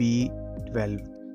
B12،